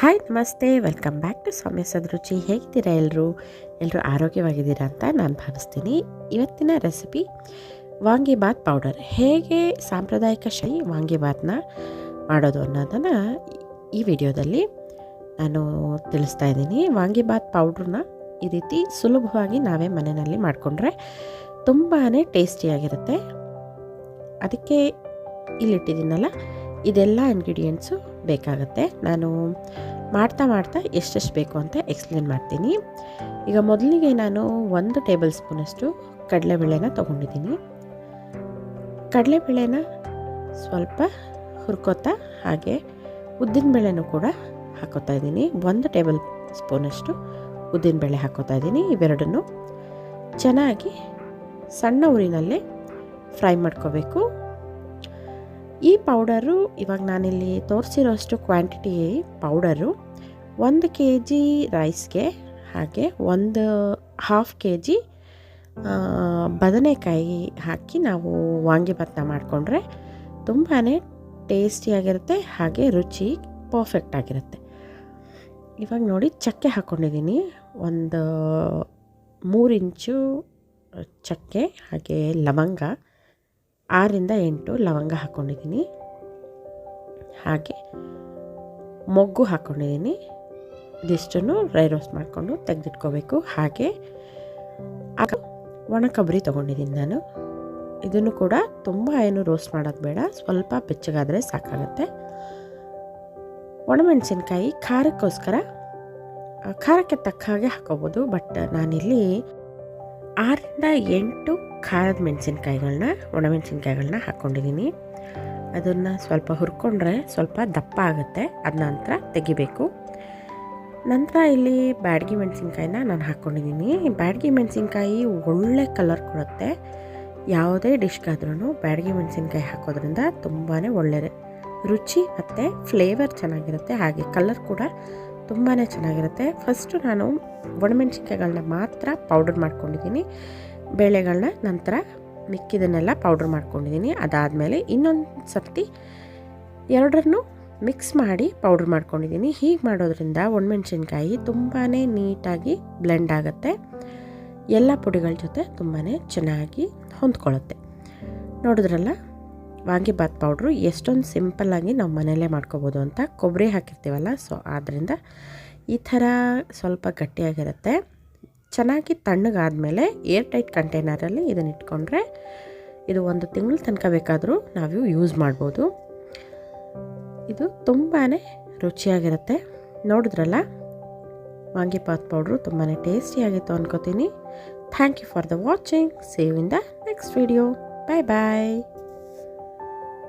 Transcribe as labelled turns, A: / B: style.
A: Hi ನಮಸ್ತೆ, welcome back to ಸೌಮ್ಯ ಸದರುಚಿ. ಹೇಗಿದ್ದೀರಾ ಎಲ್ಲರೂ ಆರೋಗ್ಯವಾಗಿದ್ದೀರಾ ಅಂತ ನಾನು ಭಾವಿಸ್ತೀನಿ. ಇವತ್ತಿನ ರೆಸಿಪಿ ವಾಂಗಿಬಾತ್ ಪೌಡರ್. ಹೇಗೆ ಸಾಂಪ್ರದಾಯಿಕ ಶೈಲಿ ವಾಂಗಿಬಾತ್ನ ಮಾಡೋದು ಅನ್ನೋದನ್ನು ಈ ವಿಡಿಯೋದಲ್ಲಿ ನಾನು ತಿಳಿಸ್ತಾ ಇದ್ದೀನಿ. ವಾಂಗಿಬಾತ್ ಪೌಡ್ರನ್ನ ಈ ರೀತಿ ಸುಲಭವಾಗಿ ನಾವೇ ಮನೆಯಲ್ಲಿ ಮಾಡಿಕೊಂಡ್ರೆ ತುಂಬಾ ಟೇಸ್ಟಿಯಾಗಿರುತ್ತೆ. ಅದಕ್ಕೆ ಇಲ್ಲಿಟ್ಟಿದ್ದೀನಲ್ಲ, ಇದೆಲ್ಲ ಇಂಗ್ರೀಡಿಯೆಂಟ್ಸು ಬೇಕಾಗುತ್ತೆ. ನಾನು ಮಾಡ್ತಾ ಎಷ್ಟೆಷ್ಟು ಬೇಕು ಅಂತ ಎಕ್ಸ್ಪ್ಲೇನ್ ಮಾಡ್ತೀನಿ. ಈಗ ಮೊದಲಿಗೆ ನಾನು 1 ಟೇಬಲ್ ಸ್ಪೂನಷ್ಟು ಕಡಲೆಬೇಳೆನ ತೊಗೊಂಡಿದ್ದೀನಿ. ಕಡಲೆಬೇಳೆನ ಸ್ವಲ್ಪ ಹುರ್ಕೋತಾ ಹಾಗೆ ಉದ್ದಿನಬೇಳೆನೂ ಕೂಡ ಹಾಕೋತಾ ಇದ್ದೀನಿ. 1 ಟೇಬಲ್ ಸ್ಪೂನಷ್ಟು ಉದ್ದಿನಬೇಳೆ ಹಾಕೋತಾ ಇದ್ದೀನಿ. ಇವೆರಡನ್ನು ಚೆನ್ನಾಗಿ ಸಣ್ಣ ಉರಿನಲ್ಲೇ ಫ್ರೈ ಮಾಡ್ಕೋಬೇಕು. ಈ ಪೌಡರು ಇವಾಗ ನಾನಿಲ್ಲಿ ತೋರಿಸಿರೋಷ್ಟು ಕ್ವಾಂಟಿಟಿ ಪೌಡರು 1 kg ರೈಸ್ಗೆ ಹಾಗೆ 1/2 kg ಬದನೆಕಾಯಿ ಹಾಕಿ ನಾವು ವಾಂಗಿಬಾತ್ನ ಮಾಡಿಕೊಂಡ್ರೆ ತುಂಬಾ ಟೇಸ್ಟಿಯಾಗಿರುತ್ತೆ, ಹಾಗೆ ರುಚಿ ಪರ್ಫೆಕ್ಟ್ ಆಗಿರುತ್ತೆ. ಇವಾಗ ನೋಡಿ, ಚಕ್ಕೆ ಹಾಕ್ಕೊಂಡಿದ್ದೀನಿ. 3 ಇಂಚು ಚಕ್ಕೆ ಹಾಗೆ ಲವಂಗ 6ರಿಂದ 8 ಲವಂಗ ಹಾಕ್ಕೊಂಡಿದ್ದೀನಿ. ಹಾಗೆ ಮೊಗ್ಗು ಹಾಕ್ಕೊಂಡಿದ್ದೀನಿ. ಇದಿಷ್ಟನ್ನು ಡ್ರೈ ರೋಸ್ಟ್ ಮಾಡಿಕೊಂಡು ತೆಗೆದಿಟ್ಕೋಬೇಕು. ಹಾಗೆ ಒಣ ಕೊಬ್ಬರಿ ತೊಗೊಂಡಿದ್ದೀನಿ ನಾನು. ಇದನ್ನು ಕೂಡ ತುಂಬ ಏನು ರೋಸ್ಟ್ ಮಾಡೋದು ಬೇಡ, ಸ್ವಲ್ಪ ಬೆಚ್ಚಗಾದರೆ ಸಾಕಾಗುತ್ತೆ. ಒಣಮೆಣಸಿನ್ಕಾಯಿ ಖಾರಕ್ಕೋಸ್ಕರ ಖಾರಕ್ಕೆ ತಕ್ಕ ಹಾಗೆ ಹಾಕೋಬೋದು, ಬಟ್ ನಾನಿಲ್ಲಿ 6ರಿಂದ 8 ಖಾರದ ಮೆಣಸಿನ್ಕಾಯಿಗಳನ್ನ ಒಣಮೆಣಸಿನ್ಕಾಯಿಗಳನ್ನ ಹಾಕ್ಕೊಂಡಿದ್ದೀನಿ. ಅದನ್ನು ಸ್ವಲ್ಪ ಹುರ್ಕೊಂಡ್ರೆ ಸ್ವಲ್ಪ ದಪ್ಪ ಆಗುತ್ತೆ. ಅದ ನಂತರ ತೆಗಿಬೇಕು. ನಂತರ ಇಲ್ಲಿ ಬ್ಯಾಡಗಿ ಮೆಣಸಿನ್ಕಾಯಿನ ನಾನು ಹಾಕ್ಕೊಂಡಿದ್ದೀನಿ. ಬ್ಯಾಡಗಿ ಮೆಣಸಿನ್ಕಾಯಿ ಒಳ್ಳೆ ಕಲರ್ ಕೊಡುತ್ತೆ. ಯಾವುದೇ ಡಿಶ್ಗಾದ್ರೂ ಬ್ಯಾಡಗಿ ಮೆಣಸಿನ್ಕಾಯಿ ಹಾಕೋದ್ರಿಂದ ತುಂಬಾ ಒಳ್ಳೆ ರುಚಿ ಮತ್ತು ಫ್ಲೇವರ್ ಚೆನ್ನಾಗಿರುತ್ತೆ, ಹಾಗೆ ಕಲರ್ ಕೂಡ ತುಂಬಾ ಚೆನ್ನಾಗಿರುತ್ತೆ. ಫಸ್ಟು ನಾನು ಒಣಮೆಣಸಿನ್ಕಾಯಿಗಳನ್ನ ಮಾತ್ರ ಪೌಡರ್ ಮಾಡ್ಕೊಂಡಿದ್ದೀನಿ. ಬೇಳೆಗಳನ್ನ ನಂತರ ಮಿಕ್ಕಿದನ್ನೆಲ್ಲ ಪೌಡ್ರ್ ಮಾಡ್ಕೊಂಡಿದ್ದೀನಿ. ಅದಾದಮೇಲೆ ಇನ್ನೊಂದು ಸರ್ತಿ ಎರಡರನ್ನು ಮಿಕ್ಸ್ ಮಾಡಿ ಪೌಡ್ರ್ ಮಾಡ್ಕೊಂಡಿದ್ದೀನಿ. ಹೀಗೆ ಮಾಡೋದ್ರಿಂದ ಒಣಮೆಣಸಿನ್ಕಾಯಿ ತುಂಬಾ ನೀಟಾಗಿ ಬ್ಲೆಂಡ್ ಆಗುತ್ತೆ, ಎಲ್ಲ ಪುಡಿಗಳ ಜೊತೆ ತುಂಬಾ ಚೆನ್ನಾಗಿ ಹೊಂದ್ಕೊಳ್ಳುತ್ತೆ. ನೋಡಿದ್ರಲ್ಲ, ವಾಂಗಿಬಾತ್ ಪೌಡ್ರು ಎಷ್ಟೊಂದು ಸಿಂಪಲ್ಲಾಗಿ ನಾವು ಮನೆಯಲ್ಲೇ ಮಾಡ್ಕೋಬೋದು ಅಂತ. ಕೊಬ್ಬರಿ ಹಾಕಿರ್ತೀವಲ್ಲ, ಸೊ ಆದ್ದರಿಂದ ಈ ಥರ ಸ್ವಲ್ಪ ಗಟ್ಟಿಯಾಗಿರುತ್ತೆ. ಚೆನ್ನಾಗಿ ತಣ್ಣಗಾದಮೇಲೆ ಏರ್ ಟೈಟ್ ಕಂಟೈನರಲ್ಲಿ ಇದನ್ನು ಇಟ್ಕೊಂಡ್ರೆ ಇದು 1 ತಿಂಗಳ ತನಕ ಬೇಕಾದರೂ ನಾವು ಯೂಸ್ ಮಾಡ್ಬೋದು. ಇದು ತುಂಬಾ ರುಚಿಯಾಗಿರುತ್ತೆ. ನೋಡಿದ್ರಲ್ಲ, ವಾಂಗಿಬಾತ್ ಪೌಡ್ರು ತುಂಬಾ ಟೇಸ್ಟಿಯಾಗಿತ್ತು ಅನ್ಕೋತೀನಿ. Thank you for the watching. See you in the next video. Bye bye.